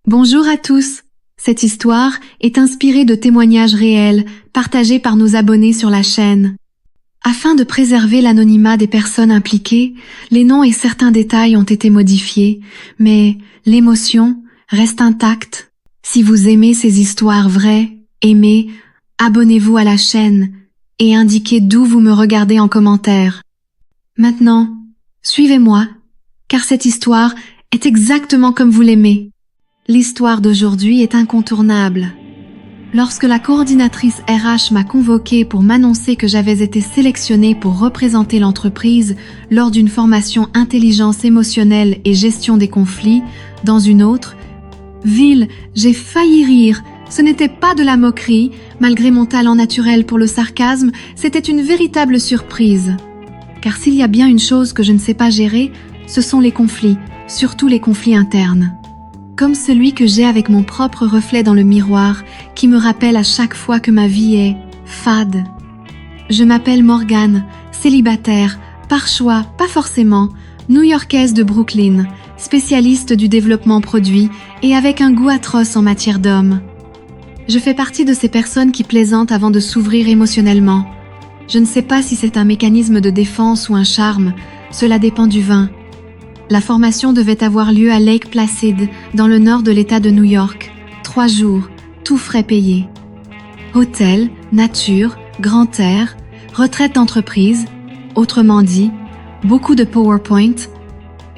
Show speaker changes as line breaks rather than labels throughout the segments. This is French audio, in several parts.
Bonjour à tous. Cette histoire est inspirée de témoignages réels partagés par nos abonnés sur la chaîne. Afin de préserver l'anonymat des personnes impliquées, les noms et certains détails ont été modifiés, mais l'émotion reste intacte. Si vous aimez ces histoires vraies, abonnez-vous à la chaîne et indiquez d'où vous me regardez en commentaire. Maintenant, suivez-moi, car cette histoire est exactement comme vous l'aimez. L'histoire d'aujourd'hui est incontournable. Lorsque la coordinatrice RH m'a convoquée pour m'annoncer que j'avais été sélectionnée pour représenter l'entreprise lors d'une formation intelligence émotionnelle et gestion des conflits dans une autre ville, j'ai failli rire. Ce n'était pas de la moquerie, malgré mon talent naturel pour le sarcasme, c'était une véritable surprise. Car s'il y a bien une chose que je ne sais pas gérer, ce sont les conflits, surtout les conflits internes. Comme celui que j'ai avec mon propre reflet dans le miroir, qui me rappelle à chaque fois que ma vie est fade. Je m'appelle Morgane, célibataire, par choix, pas forcément, new-yorkaise de Brooklyn, spécialiste du développement produit et avec un goût atroce en matière d'hommes. Je fais partie de ces personnes qui plaisantent avant de s'ouvrir émotionnellement. Je ne sais pas si c'est un mécanisme de défense ou un charme, cela dépend du vin. La formation devait avoir lieu à Lake Placid, dans le nord de l'État de New York. 3 jours, tout frais payés. Hôtel, nature, grand air, retraite d'entreprise, autrement dit, beaucoup de PowerPoint,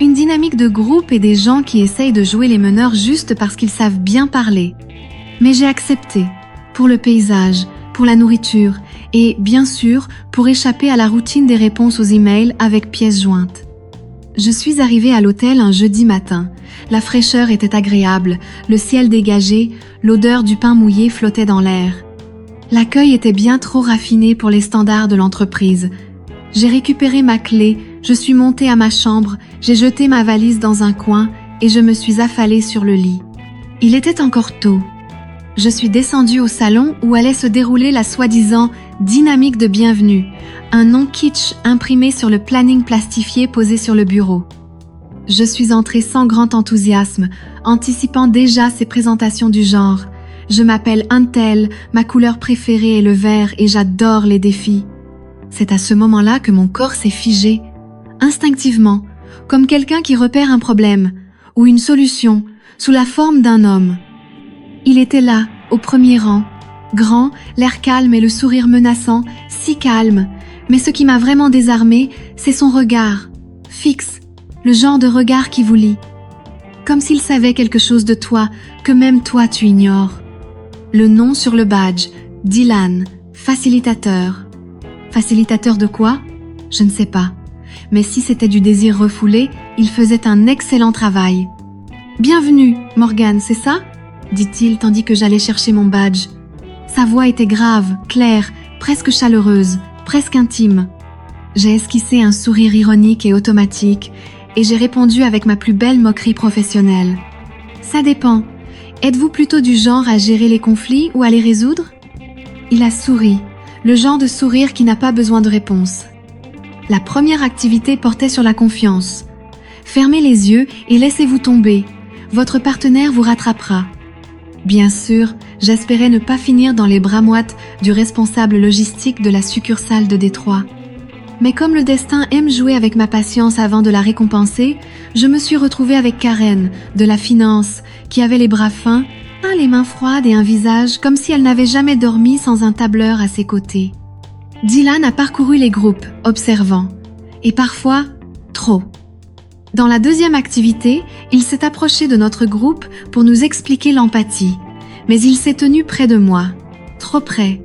une dynamique de groupe et des gens qui essayent de jouer les meneurs juste parce qu'ils savent bien parler. Mais j'ai accepté, pour le paysage, pour la nourriture et, bien sûr, pour échapper à la routine des réponses aux emails avec pièces jointes. Je suis arrivée à l'hôtel un jeudi matin. La fraîcheur était agréable, le ciel dégagé, l'odeur du pain mouillé flottait dans l'air. L'accueil était bien trop raffiné pour les standards de l'entreprise. J'ai récupéré ma clé, je suis montée à ma chambre, j'ai jeté ma valise dans un coin et je me suis affalée sur le lit. Il était encore tôt. Je suis descendue au salon où allait se dérouler la soi-disant dynamique de bienvenue, un nom kitsch imprimé sur le planning plastifié posé sur le bureau. Je suis entrée sans grand enthousiasme, anticipant déjà ces présentations du genre. Je m'appelle Untel, ma couleur préférée est le vert et j'adore les défis. C'est à ce moment-là que mon corps s'est figé, instinctivement, comme quelqu'un qui repère un problème ou une solution sous la forme d'un homme. Il était là, au premier rang, grand, l'air calme et le sourire menaçant, si calme. Mais ce qui m'a vraiment désarmée, c'est son regard, fixe, le genre de regard qui vous lit. Comme s'il savait quelque chose de toi, que même toi tu ignores. Le nom sur le badge, Dylan, facilitateur. Facilitateur de quoi? Je ne sais pas. Mais si c'était du désir refoulé, il faisait un excellent travail. « Bienvenue, Morgane, c'est ça ?» dit-il tandis que j'allais chercher mon badge. Sa voix était grave, claire, presque chaleureuse, presque intime. J'ai esquissé un sourire ironique et automatique et j'ai répondu avec ma plus belle moquerie professionnelle. « Ça dépend. Êtes-vous plutôt du genre à gérer les conflits ou à les résoudre ?» Il a souri, le genre de sourire qui n'a pas besoin de réponse. La première activité portait sur la confiance. Fermez les yeux et laissez-vous tomber. Votre partenaire vous rattrapera. Bien sûr, j'espérais ne pas finir dans les bras moites du responsable logistique de la succursale de Détroit. Mais comme le destin aime jouer avec ma patience avant de la récompenser, je me suis retrouvée avec Karen, de la finance, qui avait les bras fins, les mains froides et un visage comme si elle n'avait jamais dormi sans un tableur à ses côtés. Dylan a parcouru les groupes, observant. Et parfois, trop. Dans la deuxième activité, il s'est approché de notre groupe pour nous expliquer l'empathie. Mais il s'est tenu près de moi. Trop près.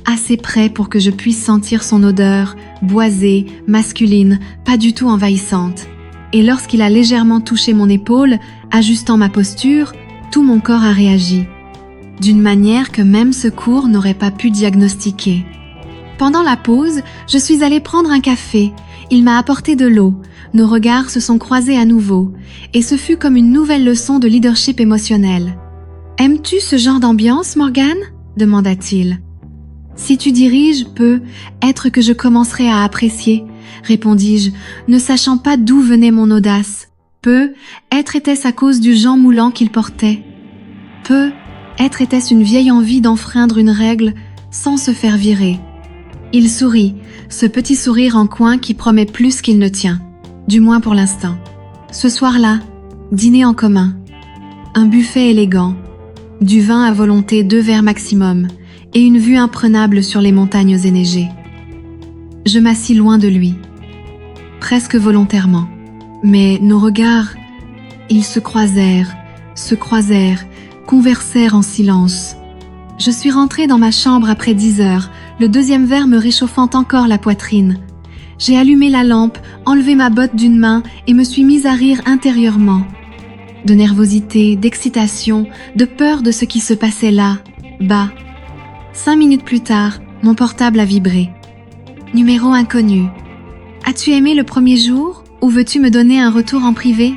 Assez près pour que je puisse sentir son odeur, boisée, masculine, pas du tout envahissante. Et lorsqu'il a légèrement touché mon épaule, ajustant ma posture, tout mon corps a réagi. D'une manière que même ce cours n'aurait pas pu diagnostiquer. Pendant la pause, je suis allée prendre un café. Il m'a apporté de l'eau. Nos regards se sont croisés à nouveau. Et ce fut comme une nouvelle leçon de leadership émotionnel. « Aimes-tu ce genre d'ambiance, Morgane ?» demanda-t-il. « Si tu diriges, peut être que je commencerai à apprécier, » répondis-je, ne sachant pas d'où venait mon audace. Peut-être était-ce à cause du Jean moulant qu'il portait. Peut-être était-ce une vieille envie d'enfreindre une règle sans se faire virer. Il sourit, ce petit sourire en coin qui promet plus qu'il ne tient, du moins pour l'instant. Ce soir-là, dîner en commun, un buffet élégant, du vin à volonté 2 verres maximum et une vue imprenable sur les montagnes enneigées. Je m'assis loin de lui, presque volontairement, mais nos regards, ils se croisèrent, conversèrent en silence. Je suis rentrée dans ma chambre après 10 heures, le 2e verre me réchauffant encore la poitrine. J'ai allumé la lampe, enlevé ma botte d'une main et me suis mise à rire intérieurement. De nervosité, d'excitation, de peur de ce qui se passait là, bas. 5 minutes plus tard, mon portable a vibré. Numéro inconnu. As-tu aimé le premier jour ou veux-tu me donner un retour en privé?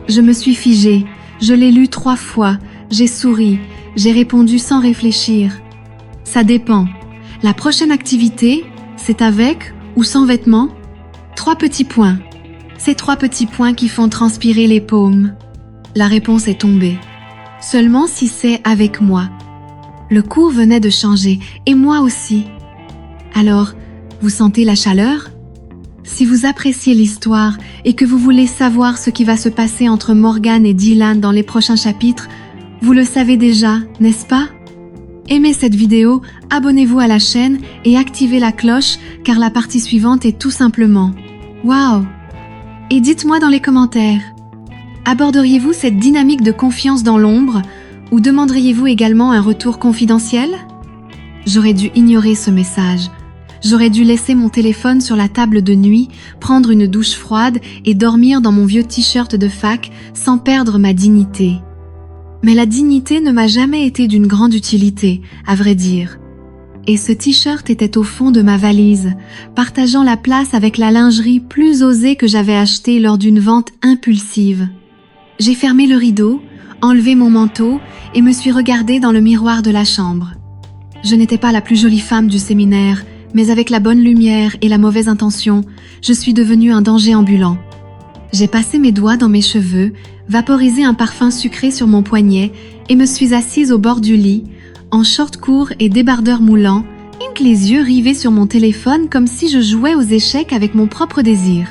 Je me suis figée, je l'ai lu 3 fois, j'ai souri, j'ai répondu sans réfléchir. Ça dépend. La prochaine activité, c'est avec ou sans vêtements? 3 petits points. Ces 3 petits points qui font transpirer les paumes. La réponse est tombée. Seulement si c'est avec moi. Le cours venait de changer, et moi aussi. Alors, vous sentez la chaleur? Si vous appréciez l'histoire et que vous voulez savoir ce qui va se passer entre Morgan et Dylan dans les prochains chapitres, vous le savez déjà, n'est-ce pas? Aimez cette vidéo, abonnez-vous à la chaîne et activez la cloche car la partie suivante est tout simplement waouh! Et dites-moi dans les commentaires, aborderiez-vous cette dynamique de confiance dans l'ombre ou demanderiez-vous également un retour confidentiel? J'aurais dû ignorer ce message. J'aurais dû laisser mon téléphone sur la table de nuit, prendre une douche froide et dormir dans mon vieux t-shirt de fac sans perdre ma dignité. Mais la dignité ne m'a jamais été d'une grande utilité, à vrai dire. Et ce t-shirt était au fond de ma valise, partageant la place avec la lingerie plus osée que j'avais achetée lors d'une vente impulsive. J'ai fermé le rideau, enlevé mon manteau et me suis regardée dans le miroir de la chambre. Je n'étais pas la plus jolie femme du séminaire, mais avec la bonne lumière et la mauvaise intention, je suis devenue un danger ambulant. J'ai passé mes doigts dans mes cheveux, vaporisé un parfum sucré sur mon poignet et me suis assise au bord du lit, en short court et débardeur moulant, les yeux rivés sur mon téléphone comme si je jouais aux échecs avec mon propre désir.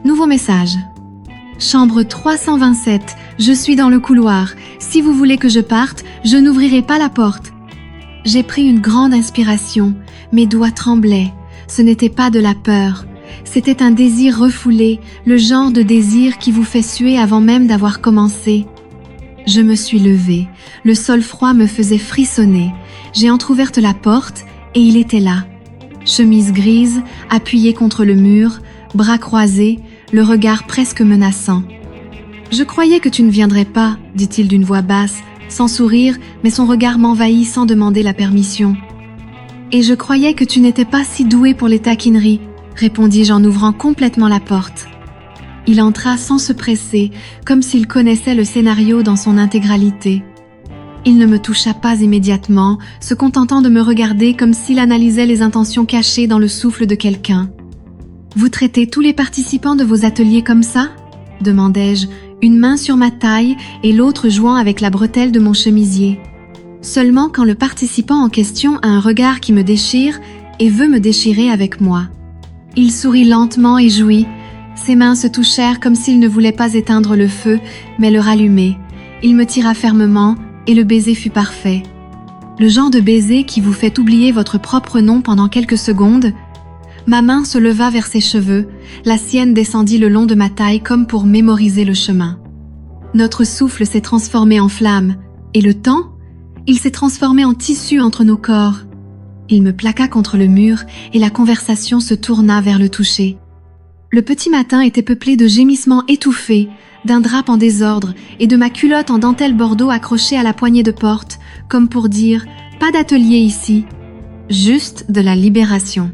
Nouveau message. Chambre 327, je suis dans le couloir. Si vous voulez que je parte, je n'ouvrirai pas la porte. J'ai pris une grande inspiration. Mes doigts tremblaient. Ce n'était pas de la peur. C'était un désir refoulé, le genre de désir qui vous fait suer avant même d'avoir commencé. Je me suis levée. Le sol froid me faisait frissonner. J'ai entrouverte la porte et il était là. Chemise grise, appuyée contre le mur, bras croisés, le regard presque menaçant. « Je croyais que tu ne viendrais pas, dit-il d'une voix basse, sans sourire, mais son regard m'envahit sans demander la permission. « Et je croyais que tu n'étais pas si doué pour les taquineries, répondis-je en ouvrant complètement la porte. Il entra sans se presser, comme s'il connaissait le scénario dans son intégralité. Il ne me toucha pas immédiatement, se contentant de me regarder comme s'il analysait les intentions cachées dans le souffle de quelqu'un. « Vous traitez tous les participants de vos ateliers comme ça ?» demandai-je, une main sur ma taille et l'autre jouant avec la bretelle de mon chemisier. Seulement quand le participant en question a un regard qui me déchire et veut me déchirer avec moi. Il sourit lentement et jouit. Ses mains se touchèrent comme s'il ne voulait pas éteindre le feu, mais le rallumer. Il me tira fermement et le baiser fut parfait. Le genre de baiser qui vous fait oublier votre propre nom pendant quelques secondes. Ma main se leva vers ses cheveux, la sienne descendit le long de ma taille comme pour mémoriser le chemin. Notre souffle s'est transformé en flamme, et le temps, il s'est transformé en tissu entre nos corps. Il me plaqua contre le mur et la conversation se tourna vers le toucher. Le petit matin était peuplé de gémissements étouffés, d'un drap en désordre et de ma culotte en dentelle bordeaux accrochée à la poignée de porte, comme pour dire « pas d'atelier ici », juste de la libération.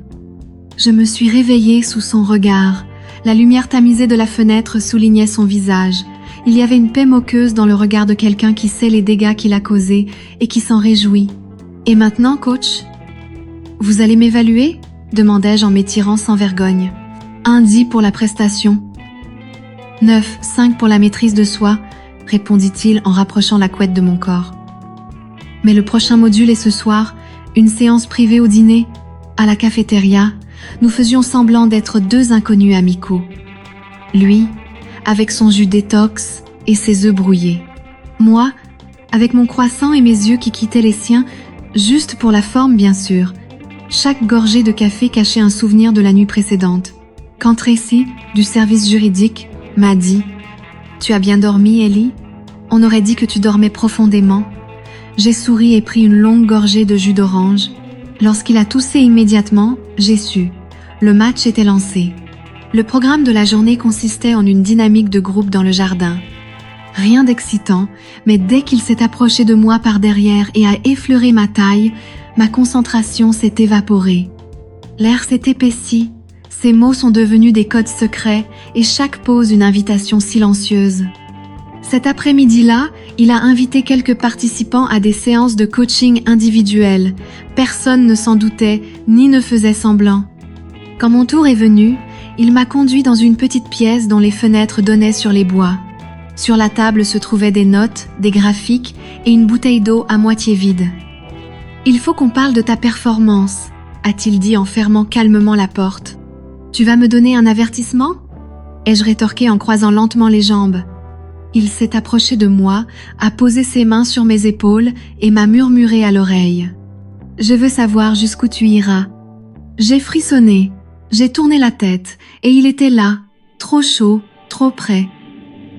Je me suis réveillée sous son regard. La lumière tamisée de la fenêtre soulignait son visage. Il y avait une paix moqueuse dans le regard de quelqu'un qui sait les dégâts qu'il a causés et qui s'en réjouit. « Et maintenant, coach ? Vous allez m'évaluer ?» demandai-je en m'étirant sans vergogne. « 1 dit pour la prestation. » 9, 5 pour la maîtrise de soi, répondit-il en rapprochant la couette de mon corps. Mais le prochain module est ce soir, une séance privée au dîner. À la cafétéria, nous faisions semblant d'être deux inconnus amicaux. Lui, avec son jus détox et ses œufs brouillés. Moi, avec mon croissant et mes yeux qui quittaient les siens, juste pour la forme bien sûr. Chaque gorgée de café cachait un souvenir de la nuit précédente. Quand Tracy, du service juridique, m'a dit « Tu as bien dormi, Ellie ? On aurait dit que tu dormais profondément. » J'ai souri et pris une longue gorgée de jus d'orange. Lorsqu'il a toussé immédiatement, j'ai su. Le match était lancé. Le programme de la journée consistait en une dynamique de groupe dans le jardin. Rien d'excitant, mais dès qu'il s'est approché de moi par derrière et a effleuré ma taille, ma concentration s'est évaporée. L'air s'est épaissi, ses mots sont devenus des codes secrets et chaque pause une invitation silencieuse. Cet après-midi-là, il a invité quelques participants à des séances de coaching individuelles. Personne ne s'en doutait, ni ne faisait semblant. Quand mon tour est venu, il m'a conduit dans une petite pièce dont les fenêtres donnaient sur les bois. Sur la table se trouvaient des notes, des graphiques et une bouteille d'eau à moitié vide. « Il faut qu'on parle de ta performance », a-t-il dit en fermant calmement la porte. « Tu vas me donner un avertissement ?» ai-je rétorqué en croisant lentement les jambes. Il s'est approché de moi, a posé ses mains sur mes épaules et m'a murmuré à l'oreille. « Je veux savoir jusqu'où tu iras. » J'ai frissonné, j'ai tourné la tête et il était là, trop chaud, trop près.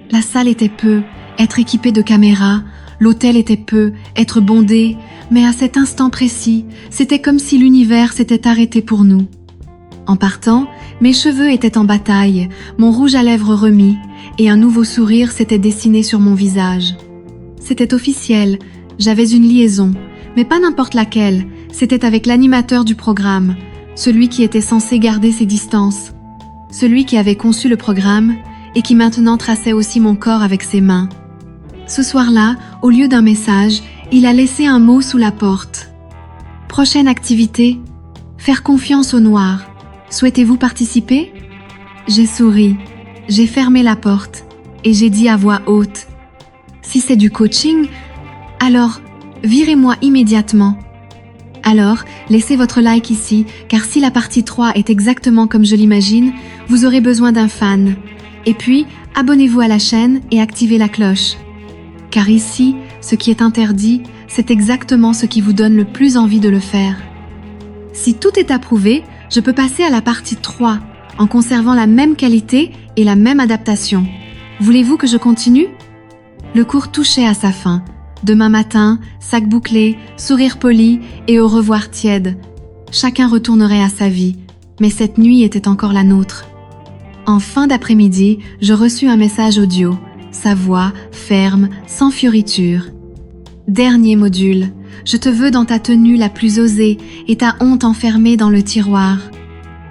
La salle était peu, être équipée de caméras, l'hôtel était peu, être bondé, mais à cet instant précis, c'était comme si l'univers s'était arrêté pour nous. En partant, mes cheveux étaient en bataille, mon rouge à lèvres remis, et un nouveau sourire s'était dessiné sur mon visage. C'était officiel, j'avais une liaison, mais pas n'importe laquelle, c'était avec l'animateur du programme, celui qui était censé garder ses distances, celui qui avait conçu le programme et qui maintenant traçait aussi mon corps avec ses mains. Ce soir-là, au lieu d'un message, il a laissé un mot sous la porte. Prochaine activité, faire confiance au noir. Souhaitez-vous participer ? J'ai souri, j'ai fermé la porte et j'ai dit à voix haute « Si c'est du coaching, alors virez-moi immédiatement. Alors, laissez votre like ici, car si la partie 3 est exactement comme je l'imagine, vous aurez besoin d'un fan. Et puis, abonnez-vous à la chaîne et activez la cloche. Car ici, ce qui est interdit, c'est exactement ce qui vous donne le plus envie de le faire. Si tout est approuvé, je peux passer à la partie 3, en conservant la même qualité et la même adaptation. Voulez-vous que je continue ? Le cours touchait à sa fin. Demain matin, sac bouclé, sourire poli et au revoir tiède. Chacun retournerait à sa vie, mais cette nuit était encore la nôtre. En fin d'après-midi, je reçus un message audio, sa voix ferme, sans fioriture. Dernier module, je te veux dans ta tenue la plus osée et ta honte enfermée dans le tiroir.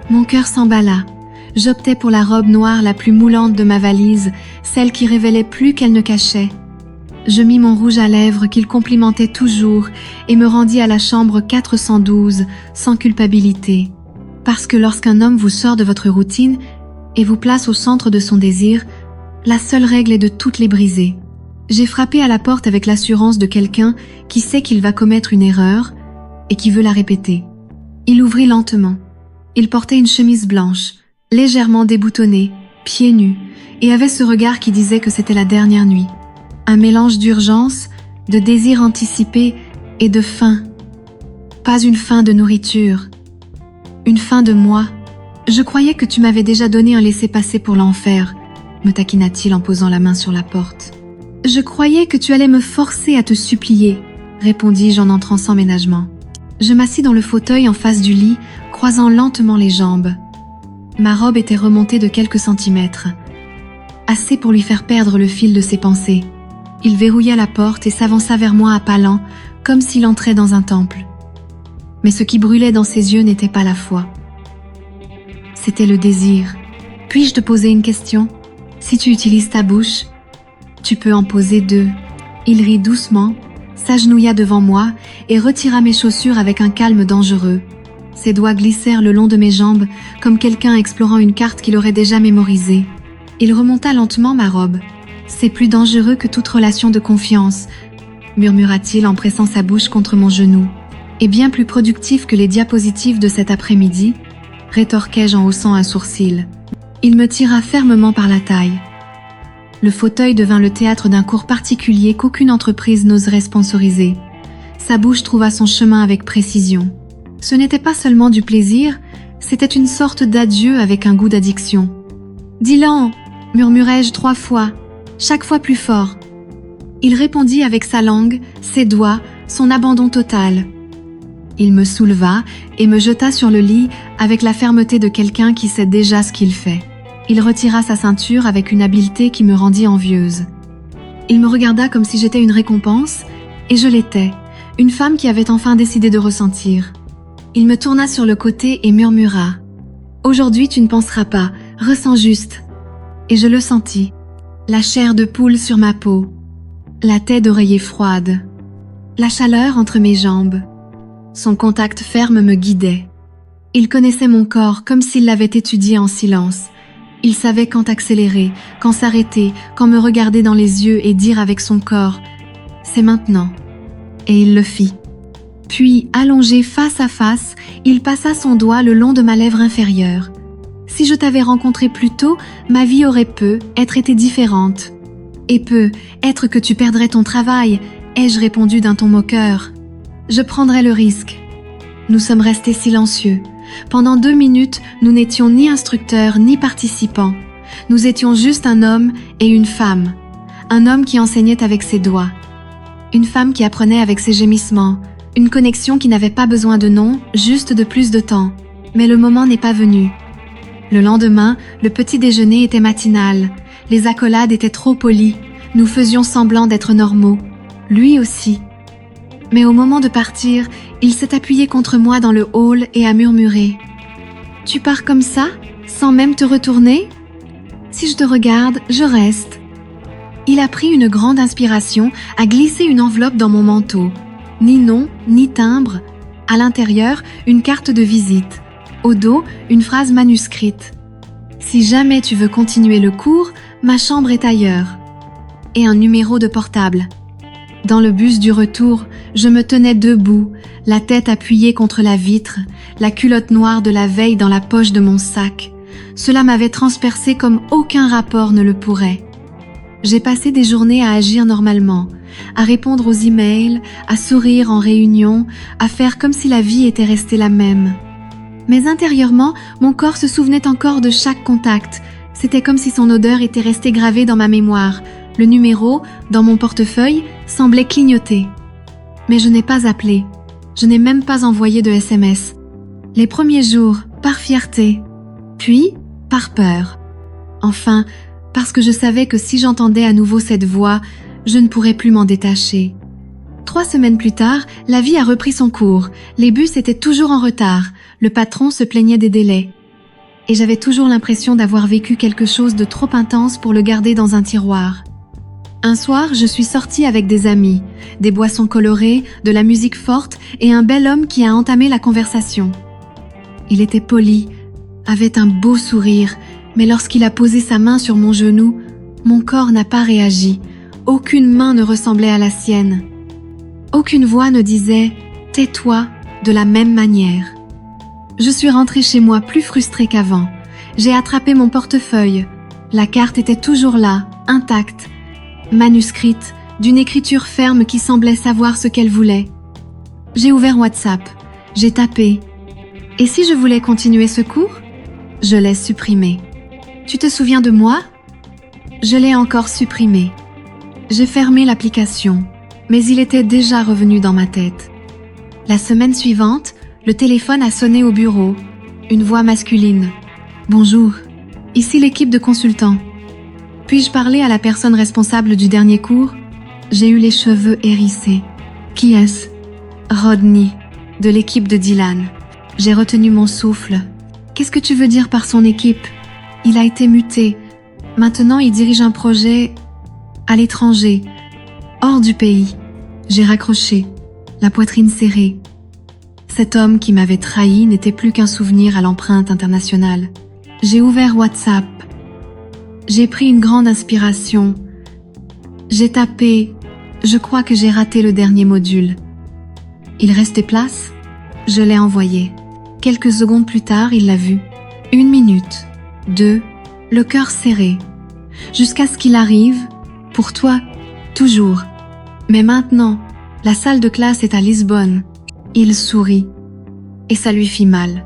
Mon cœur s'emballa. J'optais pour la robe noire la plus moulante de ma valise, celle qui révélait plus qu'elle ne cachait. Je mis mon rouge à lèvres qu'il complimentait toujours et me rendis à la chambre 412 sans culpabilité. Parce que lorsqu'un homme vous sort de votre routine et vous place au centre de son désir, la seule règle est de toutes les briser. J'ai frappé à la porte avec l'assurance de quelqu'un qui sait qu'il va commettre une erreur et qui veut la répéter. Il ouvrit lentement. Il portait une chemise blanche, légèrement déboutonnée, pieds nus, et avait ce regard qui disait que c'était la dernière nuit. Un mélange d'urgence, de désir anticipé et de faim. Pas une faim de nourriture, une faim de moi. Je croyais que tu m'avais déjà donné un laissez-passer pour l'enfer, me taquina-t-il en posant la main sur la porte. Je croyais que tu allais me forcer à te supplier, répondis-je en entrant sans ménagement. Je m'assis dans le fauteuil en face du lit, croisant lentement les jambes. Ma robe était remontée de quelques centimètres, assez pour lui faire perdre le fil de ses pensées. Il verrouilla la porte et s'avança vers moi à pas lents, comme s'il entrait dans un temple. Mais ce qui brûlait dans ses yeux n'était pas la foi. C'était le désir. Puis-je te poser une question ? Si tu utilises ta bouche, tu peux en poser 2. Il rit doucement, s'agenouilla devant moi et retira mes chaussures avec un calme dangereux. Ses doigts glissèrent le long de mes jambes comme quelqu'un explorant une carte qu'il aurait déjà mémorisée. Il remonta lentement ma robe. « C'est plus dangereux que toute relation de confiance », murmura-t-il en pressant sa bouche contre mon genou. « Et bien plus productif que les diapositives de cet après-midi », rétorquai-je en haussant un sourcil. Il me tira fermement par la taille. Le fauteuil devint le théâtre d'un cours particulier qu'aucune entreprise n'oserait sponsoriser. Sa bouche trouva son chemin avec précision. Ce n'était pas seulement du plaisir, c'était une sorte d'adieu avec un goût d'addiction. « Dylan !» murmurai-je 3 fois, chaque fois plus fort. Il répondit avec sa langue, ses doigts, son abandon total. Il me souleva et me jeta sur le lit avec la fermeté de quelqu'un qui sait déjà ce qu'il fait. Il retira sa ceinture avec une habileté qui me rendit envieuse. Il me regarda comme si j'étais une récompense, et je l'étais, une femme qui avait enfin décidé de ressentir. Il me tourna sur le côté et murmura « Aujourd'hui tu ne penseras pas, ressens juste ». Et je le sentis, la chair de poule sur ma peau, la tête d'oreiller froide, la chaleur entre mes jambes. Son contact ferme me guidait. Il connaissait mon corps comme s'il l'avait étudié en silence. Il savait quand accélérer, quand s'arrêter, quand me regarder dans les yeux et dire avec son corps « C'est maintenant ». Et il le fit. Puis, allongé face à face, il passa son doigt le long de ma lèvre inférieure. Si je t'avais rencontré plus tôt, ma vie aurait être été différente. Et être que tu perdrais ton travail, ai-je répondu d'un ton moqueur. Je prendrais le risque. Nous sommes restés silencieux. Pendant 2 minutes, nous n'étions ni instructeurs ni participants. Nous étions juste un homme et une femme. Un homme qui enseignait avec ses doigts. Une femme qui apprenait avec ses gémissements. Une connexion qui n'avait pas besoin de nom, juste de plus de temps. Mais le moment n'est pas venu. Le lendemain, le petit déjeuner était matinal. Les accolades étaient trop polies. Nous faisions semblant d'être normaux. Lui aussi. Mais au moment de partir, il s'est appuyé contre moi dans le hall et a murmuré « Tu pars comme ça, sans même te retourner ? Si je te regarde, je reste. » Il a pris une grande inspiration, a glissé une enveloppe dans mon manteau. Ni nom, ni timbre. À l'intérieur, une carte de visite. Au dos, une phrase manuscrite. « Si jamais tu veux continuer le cours, ma chambre est ailleurs. » Et un numéro de portable. Dans le bus du retour, je me tenais debout, la tête appuyée contre la vitre, la culotte noire de la veille dans la poche de mon sac. Cela m'avait transpercé comme aucun rapport ne le pourrait. J'ai passé des journées à agir normalement, à répondre aux emails, à sourire en réunion, à faire comme si la vie était restée la même. Mais intérieurement, mon corps se souvenait encore de chaque contact. C'était comme si son odeur était restée gravée dans ma mémoire. Le numéro, dans mon portefeuille, semblait clignoter. Mais je n'ai pas appelé. Je n'ai même pas envoyé de SMS. Les premiers jours, par fierté. Puis, par peur. Enfin, parce que je savais que si j'entendais à nouveau cette voix, je ne pourrais plus m'en détacher. 3 semaines plus tard, la vie a repris son cours. Les bus étaient toujours en retard. Le patron se plaignait des délais. Et j'avais toujours l'impression d'avoir vécu quelque chose de trop intense pour le garder dans un tiroir. Un soir, je suis sortie avec des amis, des boissons colorées, de la musique forte et un bel homme qui a entamé la conversation. Il était poli, avait un beau sourire, mais lorsqu'il a posé sa main sur mon genou, mon corps n'a pas réagi. Aucune main ne ressemblait à la sienne. Aucune voix ne disait « tais-toi » de la même manière. Je suis rentrée chez moi plus frustrée qu'avant. J'ai attrapé mon portefeuille. La carte était toujours là, intacte, manuscrite, d'une écriture ferme qui semblait savoir ce qu'elle voulait. J'ai ouvert WhatsApp. J'ai tapé. Et si je voulais continuer ce cours ? Je l'ai supprimé. Tu te souviens de moi ? Je l'ai encore supprimé. J'ai fermé l'application, mais il était déjà revenu dans ma tête. La semaine suivante, le téléphone a sonné au bureau. Une voix masculine. « Bonjour, ici l'équipe de consultants. Puis-je parler à la personne responsable du dernier cours ? » J'ai eu les cheveux hérissés. « Qui est-ce ?»« Rodney, de l'équipe de Dylan. » J'ai retenu mon souffle. « Qu'est-ce que tu veux dire par son équipe ? Il a été muté. Maintenant, il dirige un projet à l'étranger, hors du pays. » J'ai raccroché, la poitrine serrée. Cet homme qui m'avait trahi n'était plus qu'un souvenir à l'empreinte internationale. J'ai ouvert WhatsApp. J'ai pris une grande inspiration. J'ai tapé « Je crois que j'ai raté le dernier module ». Il restait place. Je l'ai envoyé. Quelques secondes plus tard, il l'a vu. 1 minute, 2, le cœur serré. Jusqu'à ce qu'il arrive. Pour toi, toujours. Mais maintenant, la salle de classe est à Lisbonne. Il sourit. Et ça lui fit mal.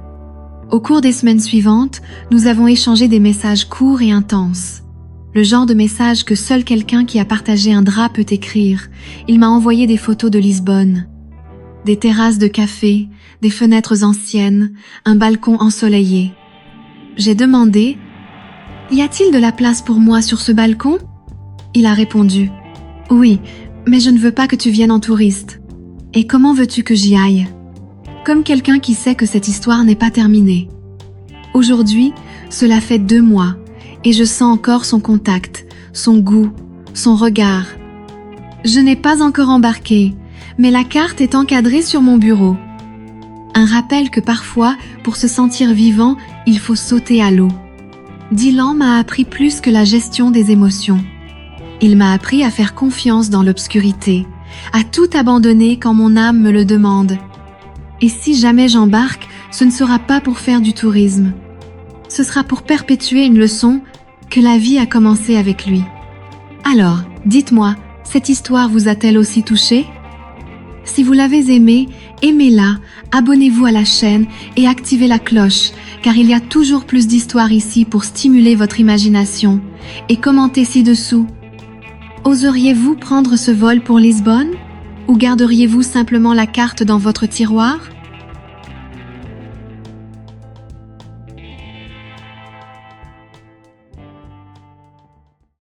Au cours des semaines suivantes, nous avons échangé des messages courts et intenses. Le genre de message que seul quelqu'un qui a partagé un drap peut écrire. Il m'a envoyé des photos de Lisbonne. Des terrasses de café, des fenêtres anciennes, un balcon ensoleillé. J'ai demandé « Y a-t-il de la place pour moi sur ce balcon ?» Il a répondu « Oui, mais je ne veux pas que tu viennes en touriste. Et comment veux-tu que j'y aille ?» Comme quelqu'un qui sait que cette histoire n'est pas terminée. Aujourd'hui, cela fait 2 mois, et je sens encore son contact, son goût, son regard. Je n'ai pas encore embarqué, mais la carte est encadrée sur mon bureau. Un rappel que parfois, pour se sentir vivant, il faut sauter à l'eau. Dylan m'a appris plus que la gestion des émotions. Il m'a appris à faire confiance dans l'obscurité, à tout abandonner quand mon âme me le demande. Et si jamais j'embarque, ce ne sera pas pour faire du tourisme. Ce sera pour perpétuer une leçon que la vie a commencé avec lui. Alors, dites-moi, cette histoire vous a-t-elle aussi touché ? Si vous l'avez aimée, aimez-la, abonnez-vous à la chaîne et activez la cloche, car il y a toujours plus d'histoires ici pour stimuler votre imagination. Et commentez ci-dessous. Oseriez-vous prendre ce vol pour Lisbonne ? Ou garderiez-vous simplement la carte dans votre tiroir ?